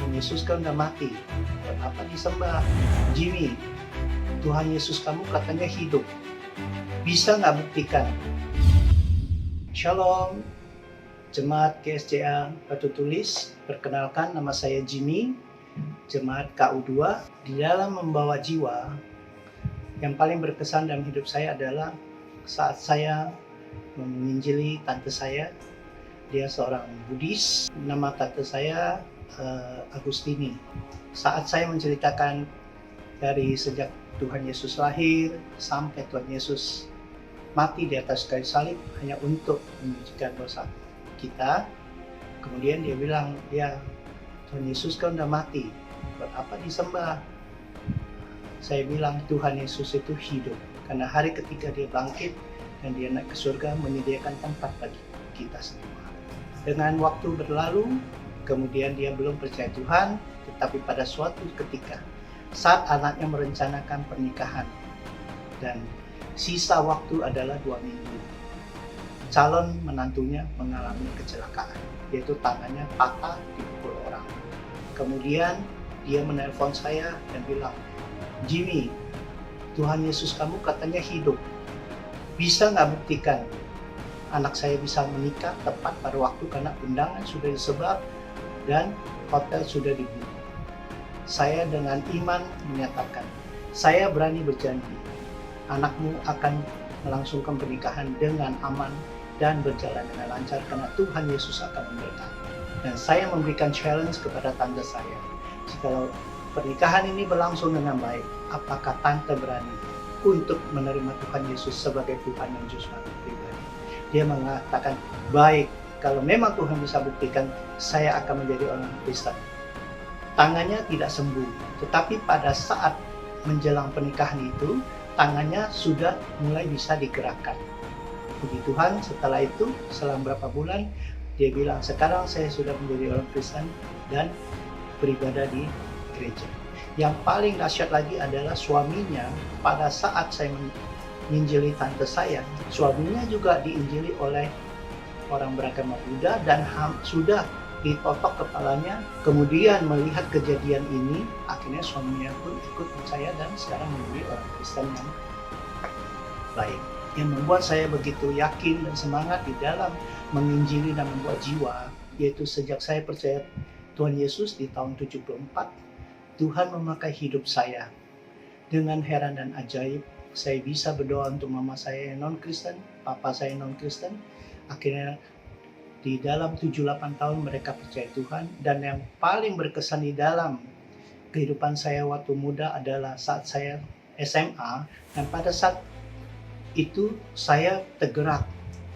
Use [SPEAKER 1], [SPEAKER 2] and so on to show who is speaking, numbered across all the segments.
[SPEAKER 1] Tuhan Yesus kan udah mati, buat apa disembah? Jimmy, Tuhan Yesus kamu katanya hidup, bisa nggak buktikan? Shalom, Jemaat GSCA Batu Tulis, perkenalkan nama saya Jimmy, Jemaat KU2. Di dalam membawa jiwa, yang paling berkesan dalam hidup saya adalah saat saya menginjili tante saya. Dia seorang Buddhis, nama tante saya Agustini. Saat saya menceritakan dari sejak Tuhan Yesus lahir sampai Tuhan Yesus mati di atas kayu salib hanya untuk menyucikan dosa kita, kemudian dia bilang, ya Tuhan Yesus kan udah mati, buat apa disembah? Saya bilang Tuhan Yesus itu hidup, karena hari ketika dia bangkit dan dia naik ke surga menyediakan tempat bagi kita semua. Dengan waktu berlalu, kemudian dia belum percaya Tuhan, tetapi pada suatu ketika saat anaknya merencanakan pernikahan dan sisa waktu adalah 2 minggu, calon menantunya mengalami kecelakaan, yaitu tangannya patah dipukul orang. Kemudian dia menelpon saya dan bilang, Jimmy, Tuhan Yesus kamu katanya hidup, bisa nggak buktikan anak saya bisa menikah tepat pada waktu karena undangan sudah disebar dan hotel sudah dibuka. Saya dengan iman menyatakan, saya berani berjanji, anakmu akan melangsungkan pernikahan dengan aman dan berjalan dengan lancar karena Tuhan Yesus akan memberkati. Dan saya memberikan challenge kepada tante saya, jika pernikahan ini berlangsung dengan baik, apakah tante berani untuk menerima Tuhan Yesus sebagai Tuhan dan Juru Selamat pribadi? Dia mengatakan, baik, kalau memang Tuhan bisa buktikan, saya akan menjadi orang Kristen. Tangannya tidak sembuh, tetapi pada saat menjelang pernikahan itu, tangannya sudah mulai bisa digerakkan. Puji Tuhan, setelah itu, selang berapa bulan, dia bilang, sekarang saya sudah menjadi orang Kristen dan beribadah di gereja. Yang paling dahsyat lagi adalah suaminya, pada saat saya menginjili tante saya, suaminya juga diinjili oleh orang beragama Buddha dan sudah ditotok kepalanya. Kemudian melihat kejadian ini, akhirnya suaminya pun ikut percaya dan sekarang menjadi orang Kristen yang baik. Yang membuat saya begitu yakin dan semangat di dalam menginjili dan membuat jiwa, yaitu sejak saya percaya Tuhan Yesus di tahun 74, Tuhan memakai hidup saya. Dengan heran dan ajaib, saya bisa berdoa untuk mama saya yang non-Kristen, papa saya yang non-Kristen. Akhirnya di dalam 7-8 tahun mereka percaya Tuhan. Dan yang paling berkesan di dalam kehidupan saya waktu muda adalah saat saya SMA. Dan pada saat itu saya tergerak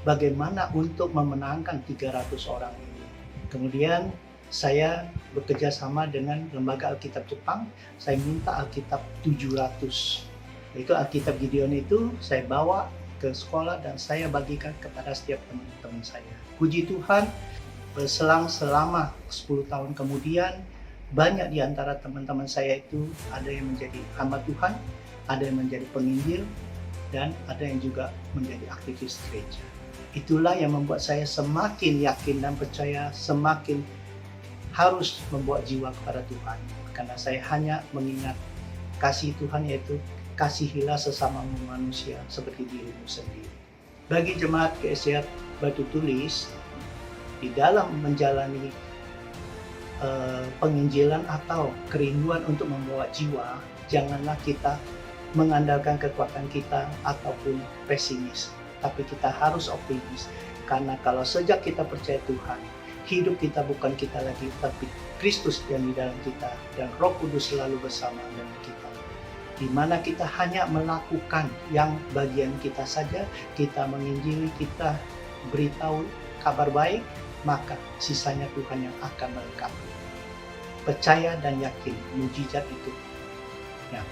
[SPEAKER 1] bagaimana untuk memenangkan 300 orang ini. Kemudian saya bekerja sama dengan Lembaga Alkitab Jepang. Saya minta Alkitab 700. Itu Alkitab Gideon itu saya bawa ke sekolah dan saya bagikan kepada setiap teman-teman saya. Puji Tuhan, berselang selama 10 tahun kemudian, banyak di antara teman-teman saya itu ada yang menjadi hamba Tuhan, ada yang menjadi penginjil, dan ada yang juga menjadi aktivis gereja. Itulah yang membuat saya semakin yakin dan percaya, semakin harus membawa jiwa kepada Tuhan. Karena saya hanya mengingat kasih Tuhan, yaitu kasihilah sesama manusia seperti dirimu sendiri. Bagi jemaat GSCA Batu Tulis, di dalam menjalani penginjilan atau kerinduan untuk membawa jiwa, janganlah kita mengandalkan kekuatan kita ataupun pesimis, tapi kita harus optimis. Karena kalau sejak kita percaya Tuhan, hidup kita bukan kita lagi, tapi Kristus yang di dalam kita, dan Roh Kudus selalu bersama dengan kita. Di mana kita hanya melakukan yang bagian kita saja, kita menginjili, kita beritahu kabar baik, maka sisanya Tuhan yang akan melengkapi. Percaya dan yakin mujizat itu. Nah,